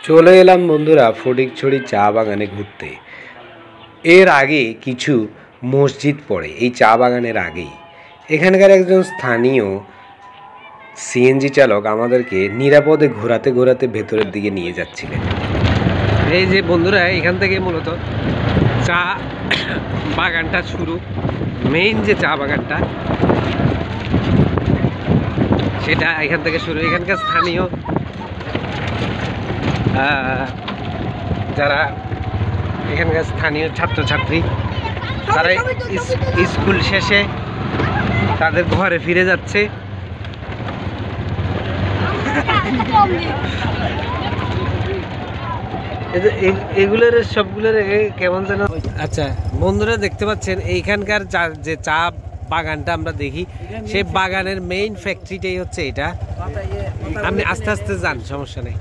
চলে এলাম বন্ধুরা ফটিকছড়ি চা বাগানে ঘুরতে। এর আগে কিছু মসজিদ পড়ে এই চা বাগানের আগেই। এখানকার একজন স্থানীয় সিএনজি চালক আমাদেরকে নিরাপদে ঘোরাতে ঘোরাতে ভেতরের দিকে নিয়ে যাচ্ছিলেন। এই যে বন্ধুরা, এখান থেকে মূলত চা বাগানটা শুরু, মেইন যে চা বাগানটা সেটা এখান থেকে শুরু। এখানকার স্থানীয় যারা এখানকার স্থানীয় ছাত্রছাত্রী তারা স্কুল শেষে তাদের ঘরে ফিরে যাচ্ছে। এগুলোর সবগুলোর কেমন যেন। আচ্ছা বন্ধুরা, দেখতে পাচ্ছেন এইখানকার যে চা বাগানটা আমরা দেখি, সেই বাগানের মেইন ফ্যাক্টরিটাই হচ্ছে এটা। আপনি আস্তে আস্তে যান, সমস্যা নেই।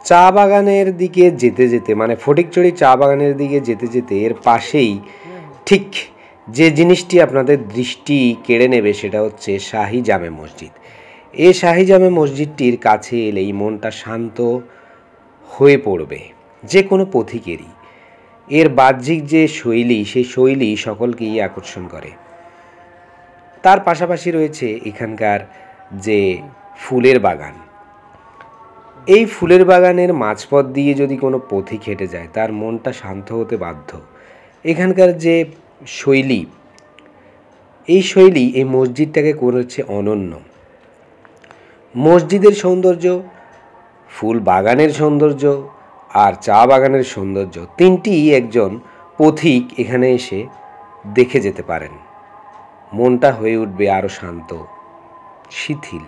চা বাগানের দিকে যেতে যেতে, মানে ফটিকছড়ি চা বাগানের দিকে যেতে যেতে এর পাশেই ঠিক যে জিনিসটি আপনাদের দৃষ্টি কেড়ে নেবে সেটা হচ্ছে শাহী জামে মসজিদ। এই শাহী জামে মসজিদটির কাছে এলেই মনটা শান্ত হয়ে পড়বে যে কোনো পথিকেরই। এর বাহ্যিক যে শৈলী, সেই শৈলী সকলকেই আকর্ষণ করে। তার পাশাপাশি রয়েছে এখানকার যে ফুলের বাগান। এই ফুলের বাগানের মাঝপথ দিয়ে যদি কোনো পথিক হেঁটে যায় তার মনটা শান্ত হতে বাধ্য। এখানকার যে শৈলী, এই শৈলী এই মসজিদটাকে করেছে অনন্য। মসজিদের সৌন্দর্য, ফুল বাগানের সৌন্দর্য আর চা বাগানের সৌন্দর্য, তিনটিই একজন পথিক এখানে এসে দেখে যেতে পারেন। মনটা হয়ে উঠবে আরও শান্ত, শিথিল।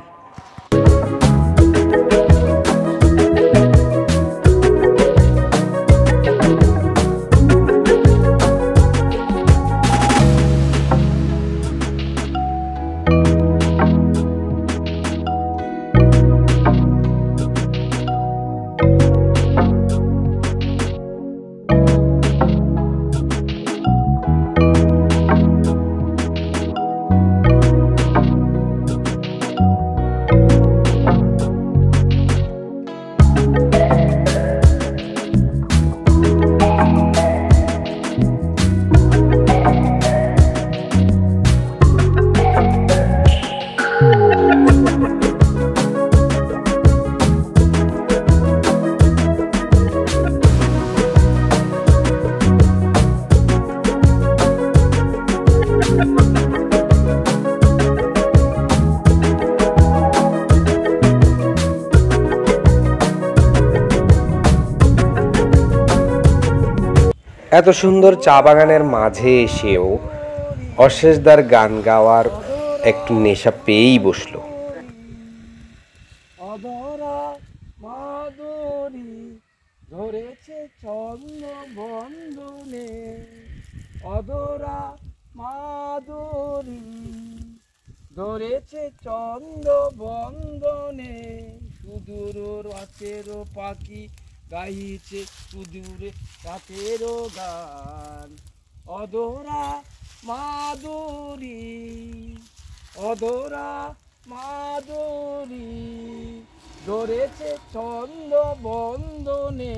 এত সুন্দর চা বাগানের মাঝে এসেও অশেষদার গান গাওয়ার একটু নেশা পেয়েই বসলো। অধরা মাধুরী ধরেছে চন্দ্র বন্ধনে, অধরা মাধুরী ধরেছে চন্দ্র বন্ধনে, সুদূর রাতের পাখি গাইছে সুদূরে রাতের গান। অধরা মাধুরী, অধরা মাধুরী ধরেছে চন্দ্র বন্ধনে,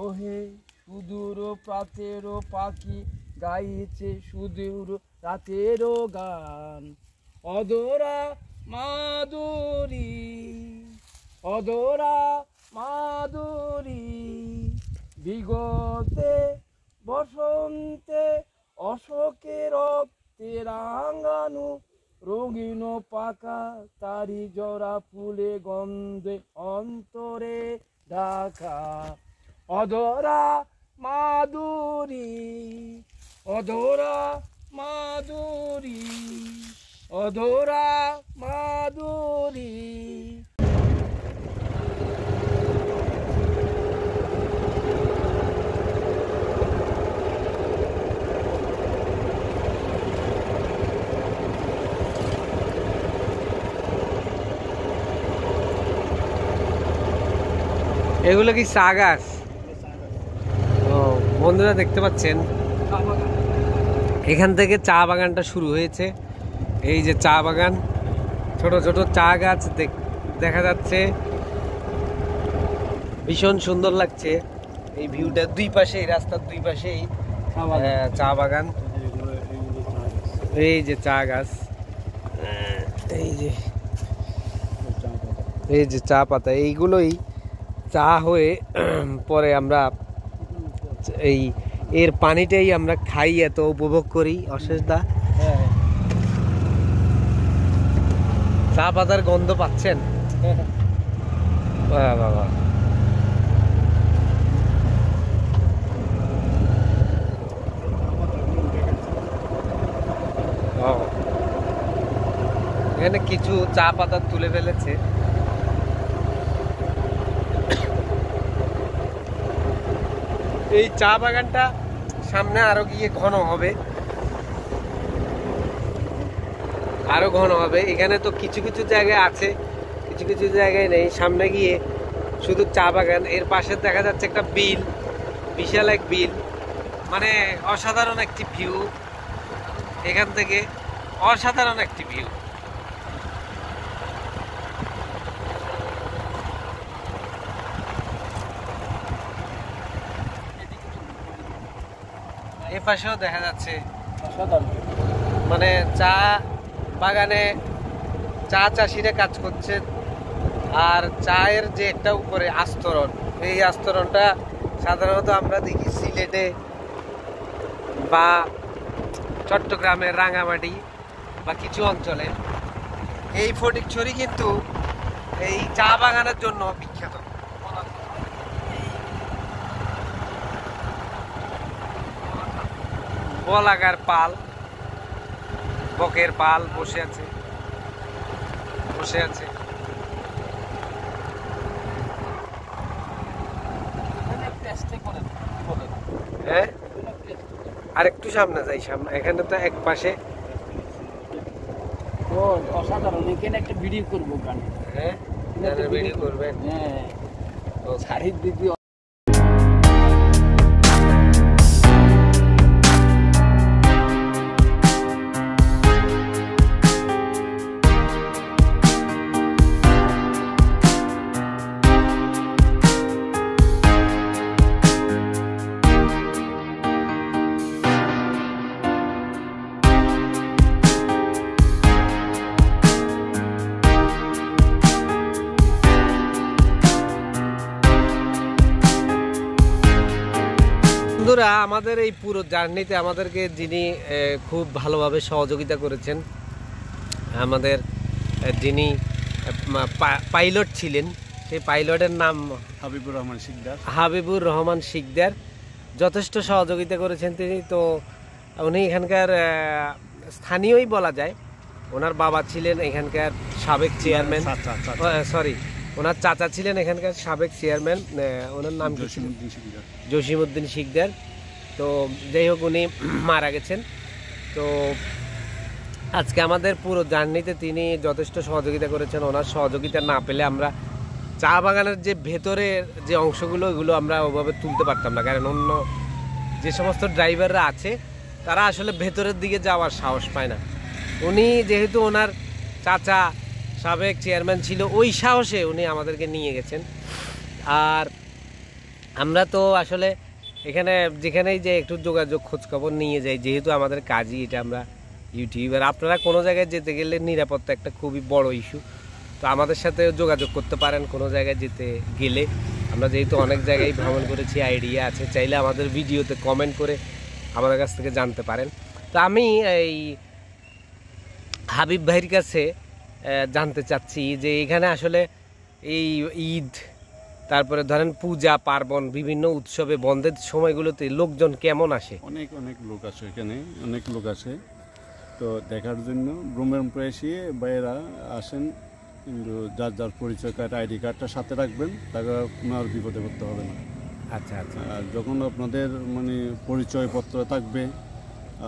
ওহে সুদূর রাতের পাখি গাইছে সুদূর রাতের গান। অধরা মাধুরী, অধরা মাধুরী বিগতে বসন্তে অশোকে রক্তে রাঙানো, রঙিন পাকা তারি জরা ফুলে গন্ধে অন্তরে ঢাকা। অধরা মাধুরী, অধরা মাধুরী, অধরা মাধুরী। এগুলো কি চা গাছ? বন্ধুরা দেখতে পাচ্ছেন এখান থেকে চা বাগানটা শুরু হয়েছে। এই যে চা বাগান, ছোট ছোট চা গাছ দেখা যাচ্ছে, ভীষণ সুন্দর লাগছে এই ভিউটা। দুই পাশে, রাস্তার দুই পাশেই চা বাগান, এই যে চা গাছ, এই যে চা পাতা, এইগুলোই চা হয়ে পরে আমরা এর পানিটাই আমরা খাই, এত উপভোগ করি। অশেষ দা, চা পাতার গন্ধ পাচ্ছেন? বাবা, এখানে কিছু চা পাতা তুলে ফেলেছে। এই চা বাগানটা সামনে আরো গিয়ে ঘন হবে, আরো ঘন হবে। এখানে তো কিছু কিছু জায়গায় আছে, কিছু কিছু জায়গায় নেই। সামনে গিয়ে শুধু চা বাগান, এর পাশে দেখা যাচ্ছে একটা বিল, বিশাল এক বিল, মানে অসাধারণ একটি ভিউ এখান থেকে, অসাধারণ একটি ভিউ। এ পাশেও দেখা যাচ্ছে, মানে চা বাগানে চা চাষিরা কাজ করছে। আর চায়ের যে একটা উপরে আস্তরণ, এই আস্তরণটা সাধারণত আমরা দেখি সিলেটে বা চট্টগ্রামের রাঙামাটি বা কিছু অঞ্চলে। এই ফটিকছড়ি কিন্তু এই চা বাগানের জন্য বিখ্যাত। বলাগার পাল, বকের পাল বসে আছে, হ্যাঁ। আর একটু সামনে যাই, সামনে এখানে তো এক পাশে অসাধারণ। এখানে একটা ভিডিও করবো, হ্যাঁ ভিডিও করবেন। হ্যাঁ, চারিদিকে বন্ধুরা, আমাদের এই পুরো জার্নিতে আমাদেরকে যিনি খুব ভালোভাবে সহযোগিতা করেছেন, আমাদের যিনি পাইলট ছিলেন, সেই পাইলটের নাম হাবিবুর রহমান শিকদার। যথেষ্ট সহযোগিতা করেছেন তিনি। তো উনি এখানকার স্থানীয়ই বলা যায়। ওনার বাবা ছিলেন এখানকার সাবেক চেয়ারম্যান, সরি ওনার চাচা ছিলেন এখানকার সাবেক চেয়ারম্যান, ওনার নাম জসিমউদ্দিন শিকদার। তো যাই হোক, উনি মারা গেছেন। তো আজকে আমাদের পুরো জার্নিতে তিনি যথেষ্ট সহযোগিতা করেছেন। ওনার সহযোগিতা না পেলে আমরা চা বাগানের যে ভেতরের যে অংশগুলো, ওগুলো আমরা ওভাবে তুলতে পারতাম না। কারণ অন্য যে সমস্ত ড্রাইভাররা আছে তারা আসলে ভেতরের দিকে যাওয়ার সাহস পায় না। উনি যেহেতু ওনার চাচা সাবেক চেয়ারম্যান ছিল, ওই সাহসে উনি আমাদেরকে নিয়ে গেছেন। আর আমরা তো আসলে এখানে যেখানেই যে একটু যোগাযোগ খোঁজখবর নিয়ে যাই, যেহেতু আমাদের কাজই এটা, আমরা ইউটিউবার। আপনারা কোনো জায়গায় যেতে গেলে নিরাপত্তা একটা খুবই বড় ইস্যু। তো আমাদের সাথে যোগাযোগ করতে পারেন কোনো জায়গায় যেতে গেলে। আমরা যেহেতু অনেক জায়গায় ভ্রমণ করেছি, আইডিয়া আছে, চাইলে আমাদের ভিডিওতে কমেন্ট করে আমাদের কাছ থেকে জানতে পারেন। তো আমি এই হাবিব ভাইয়ের কাছে জানতে চাচ্ছি যে এখানে আসলে এই ঈদ, তারপরে ধরেন পূজা পার্বণ, বিভিন্ন উৎসবে বন্ধের সময়গুলোতে লোকজন কেমন আসে? অনেক লোক আসে, এখানে অনেক লোক আসে। তো দেখার জন্য ব্রহ্মপুরে এসে বাইরা আসেন, কিন্তু যার যার পরিচয় কার্ড, আইডি কার্ডটা সাথে রাখবেন, তাকে কোনো আর বিপদে পড়তে হবে না। আচ্ছা আচ্ছা। আর যখন আপনাদের মানে পরিচয়পত্র থাকবে,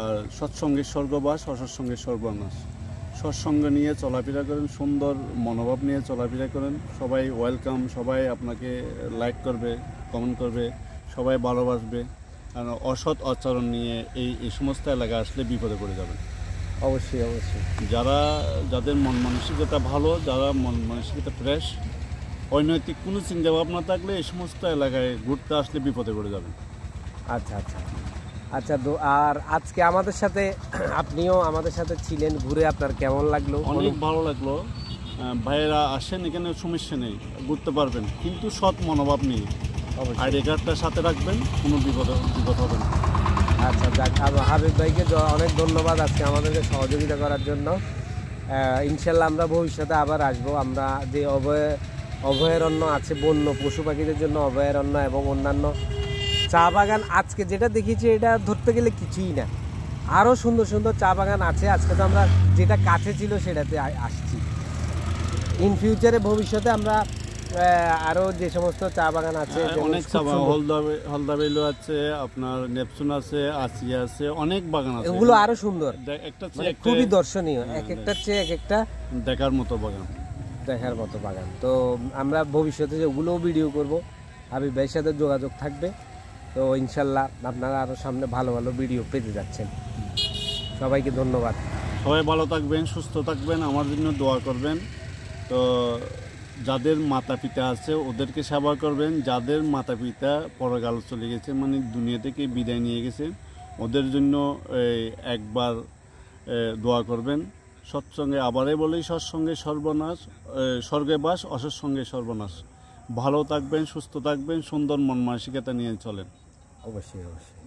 আর সৎসঙ্গের স্বর্গবাস, অসৎসঙ্গের সর্বনাশ, সৎসঙ্গ নিয়ে চলাফেরা করেন, সুন্দর মনোভাব নিয়ে চলাফেরা করেন, সবাই ওয়েলকাম, সবাই আপনাকে লাইক করবে, কমেন্ট করবে, সবাই ভালোবাসবে। আর অসৎ আচরণ নিয়ে এই সমস্ত এলাকায় আসলে বিপদে পড়ে যাবেন। অবশ্যই অবশ্যই। যাদের মন মানসিকতা ভালো, যারা মন মানসিকতা ফ্রেশ, অনৈতিক কোনো চিন্তা ভাবনা থাকলে এই সমস্ত এলাকায় ঘুরতে আসলে বিপদে পড়ে যাবেন। আচ্ছা আচ্ছা আচ্ছা। আর আজকে আমাদের সাথে আপনিও আমাদের সাথে ছিলেন, ঘুরে আপনার কেমন লাগলো? অনেক ভালো লাগলো। ভাইয়েরা আসেন, এখানে সমস্যা নেই, ঘুরতে পারবেন, কিন্তু সৎ মনোভাব নিয়ে আইডি কার্ডটা সাথে রাখবেন, কোনো বিপদ হবে না। আচ্ছা যাক, হাবিব ভাইকে অনেক ধন্যবাদ আজকে আমাদেরকে সহযোগিতা করার জন্য। ইনশাল্লাহ আমরা ভবিষ্যতে আবার আসবো। আমরা যে অভয়ারণ্য আছে বন্য পশু পাখিদের জন্য অভয়ারণ্য এবং অন্যান্য চা বাগান, আজকে যেটা দেখিয়েছি এটা ধরতে গেলে কিছুই না, আরও সুন্দর সুন্দর চা বাগান আছে। আজকে তো আমরা যেটা কাছে ছিল সেটাতে আসছি। ইন ফিউচারে ভবিষ্যতে আমরা আরও যে সমস্ত চা বাগান আছে, অনেক চা বাগান, হলদাবেলু আছে, আপনার নেপচুন আছে, আসিয়া আছে, অনেক বাগান আছে, এগুলো আরো সুন্দর, একটা খুবই দর্শনীয়, এক একটার চেয়ে এক একটা দেখার মতো বাগান। তো আমরা ভবিষ্যতে ওগুলোও ভিডিও করব, হাবিব ভাইয়ের সাথে যোগাযোগ থাকবে। তো ইনশাল্লাহ আপনারা আরও সামনে ভালো ভালো ভিডিও পেতে যাচ্ছেন। সবাইকে ধন্যবাদ। সবাই ভালো থাকবেন, সুস্থ থাকবেন, আমার জন্য দোয়া করবেন। তো যাদের মাতা পিতা আছে ওদেরকে সেবা করবেন, যাদের মাতা পিতা পরকাল চলে গেছে, মানে দুনিয়া থেকে বিদায় নিয়ে গেছে, ওদের জন্য একবার দোয়া করবেন। সৎসঙ্গে, আবারই বলি, সৎসঙ্গে সর্বনাশ, স্বর্গে বাস, অসৎসঙ্গে সর্বনাশ। ভালো থাকবেন, সুস্থ থাকবেন, সুন্দর মন মানসিকতা নিয়ে চলেন। অবশ্যই অবশ্যই।